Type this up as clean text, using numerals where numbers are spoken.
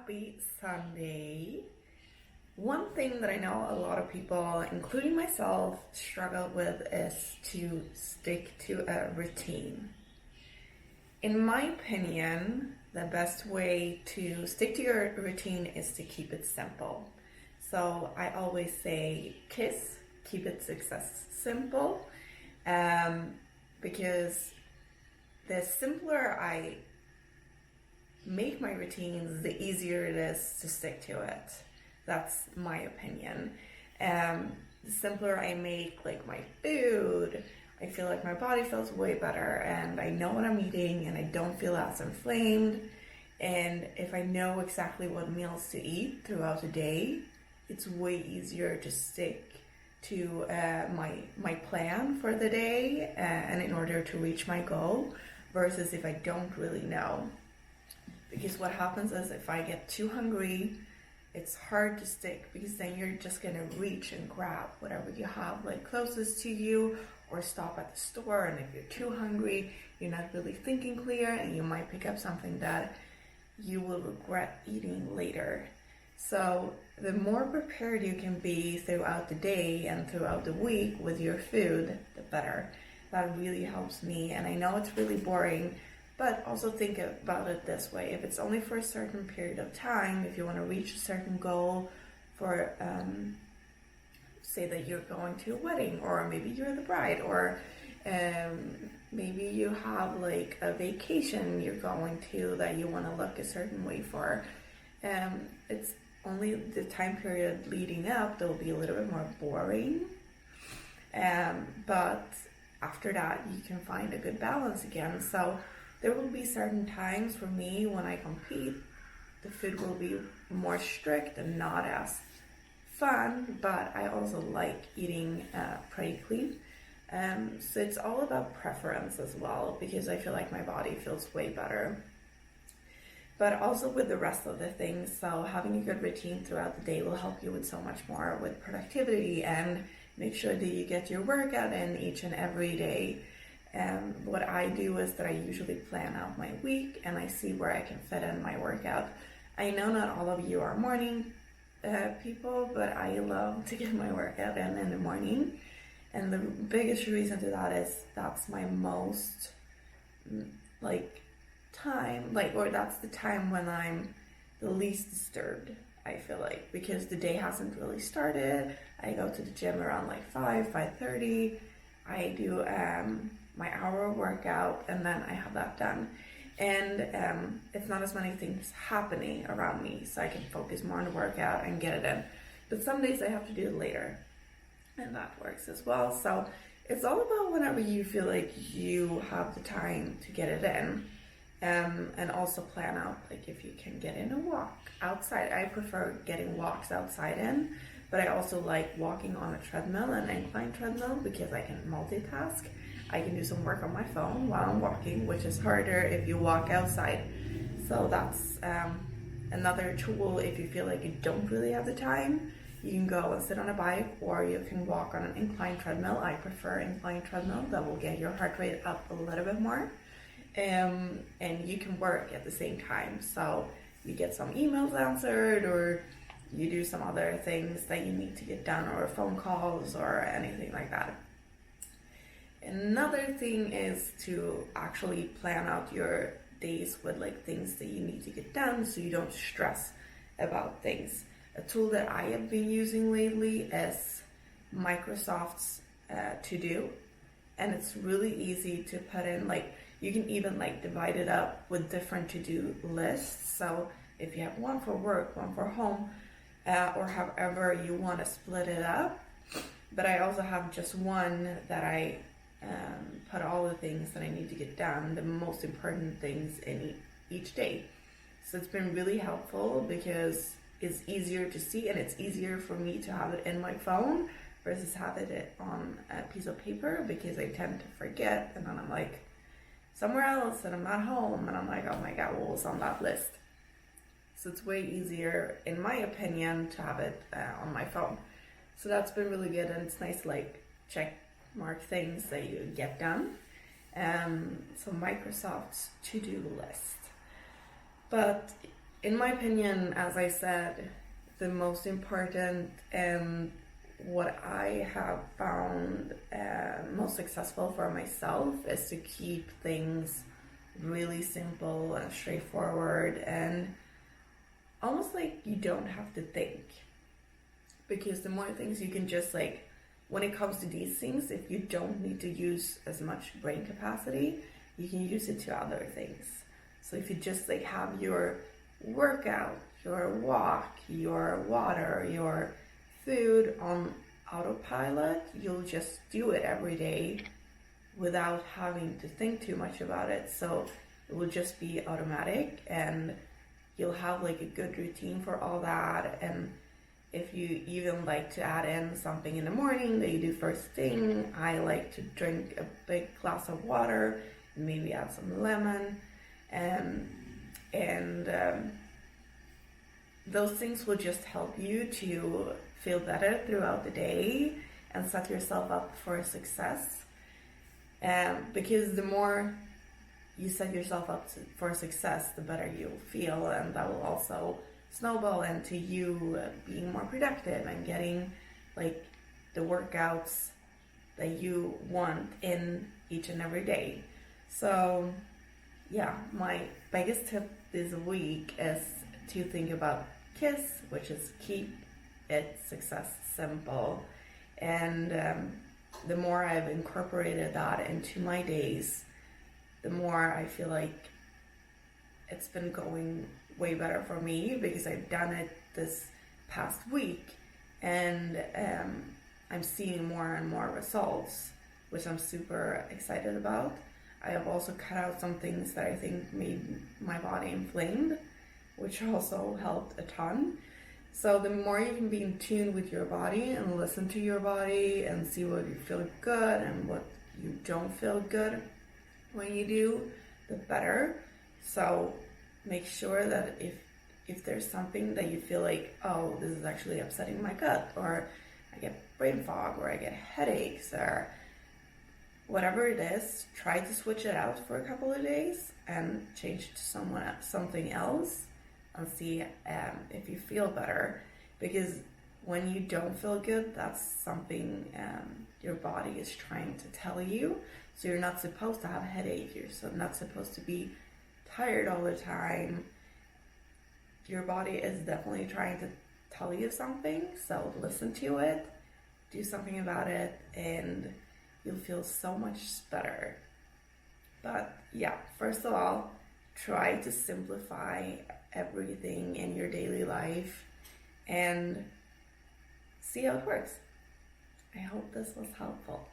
Happy Sunday. One thing that I know a lot of people, including myself, struggle with is to stick to a routine. In my opinion, the best way to stick to your routine is to keep it simple. So I always say KISS, keep it success simple, because the simpler I make my routines, the easier it is to stick to it. That's my opinion. The simpler I make like my food, I feel like my body feels way better and I know what I'm eating and I don't feel as inflamed. And if I know exactly what meals to eat throughout the day, it's way easier to stick to my plan for the day and in order to reach my goal versus if I don't really know. Because what happens is if I get too hungry, it's hard to stick because then you're just gonna reach and grab whatever you have like closest to you or stop at the store, and if you're too hungry, you're not really thinking clear and you might pick up something that you will regret eating later. So the more prepared you can be throughout the day and throughout the week with your food, the better. That really helps me, and I know it's really boring, but also think about it this way. If it's only for a certain period of time, if you want to reach a certain goal for, say that you're going to a wedding, or maybe you're the bride, or maybe you have like a vacation you're going to that you want to look a certain way for. It's only the time period leading up that will be a little bit more boring. But after that, you can find a good balance again. So there will be certain times for me when I compete, the food will be more strict and not as fun, but I also like eating pretty clean. So it's all about preference as well, because I feel like my body feels way better. But also with the rest of the things, so having a good routine throughout the day will help you with so much more with productivity and make sure that you get your workout in each and every day. What I do is that I usually plan out my week and I see where I can fit in my workout. I know not all of you are morning people, but I love to get my workout in the morning. And the biggest reason to that is that's my most time, or that's the time when I'm the least disturbed, I feel like, because the day hasn't really started. I go to the gym around like 5:30. I do my hour workout and then I have that done. And it's not as many things happening around me, so I can focus more on the workout and get it in. But some days I have to do it later, and that works as well. So it's all about whenever you feel like you have the time to get it in. And also plan out, like if you can get in a walk outside. I prefer getting walks outside in, but I also like walking on a treadmill, an incline treadmill, because I can multitask. I can do some work on my phone while I'm walking, which is harder if you walk outside. So that's another tool. If you feel like you don't really have the time, you can go and sit on a bike, or you can walk on an incline treadmill. I prefer incline treadmill. That will get your heart rate up a little bit more. And you can work at the same time. So you get some emails answered, or you do some other things that you need to get done, or phone calls or anything like that. Another thing is to actually plan out your days with like things that you need to get done so you don't stress about things. A tool that I have been using lately is Microsoft's To Do, and it's really easy to put in. Like you can even like divide it up with different to-do lists. So if you have one for work, one for home, or however you want to split it up. But I also have just one that I put all the things that I need to get done, the most important things in each day. So it's been really helpful because it's easier to see, and it's easier for me to have it in my phone versus have it on a piece of paper, because I tend to forget, and then I'm like somewhere else and I'm not home and I'm like, oh my god, what was on that list? So it's way easier, in my opinion, to have it on my phone. So that's been really good, and it's nice to like check mark things that you get done. So Microsoft's to-do list. But in my opinion, as I said, the most important and what I have found most successful for myself is to keep things really simple and straightforward, and almost like you don't have to think, because the more things you can just like, when it comes to these things, if you don't need to use as much brain capacity, you can use it to other things. So if you just like have your workout, your walk, your water, your food on autopilot, you'll just do it every day without having to think too much about it. So it will just be automatic, and you'll have like a good routine for all that. And if you even like to add in something in the morning that you do first thing, I like to drink a big glass of water, maybe add some lemon, and those things will just help you to feel better throughout the day and set yourself up for success. Because the more you set yourself up for success, the better you'll feel, and that will also snowball into you being more productive and getting like the workouts that you want in each and every day. So yeah, my biggest tip this week is to think about K.I.S S, which is keep it success simple. And the more I've incorporated that into my days, the more I feel like it's been going way better for me, because I've done it this past week, and I'm seeing more and more results, which I'm super excited about. I have also cut out some things that I think made my body inflamed, which also helped a ton. So the more you can be in tune with your body and listen to your body and see what you feel good and what you don't feel good when you do, the better. So make sure that if there's something that you feel like, oh, this is actually upsetting my gut, or I get brain fog, or I get headaches, or whatever it is, try to switch it out for a couple of days and change to something else, and see if you feel better. Because when you don't feel good, that's something your body is trying to tell you. So you're not supposed to have a headache, you're not supposed to be tired all the time. Your body is definitely trying to tell you something, so listen to it, do something about it, and you'll feel so much better. But yeah, first of all, try to simplify everything in your daily life and see how it works. I hope this was helpful.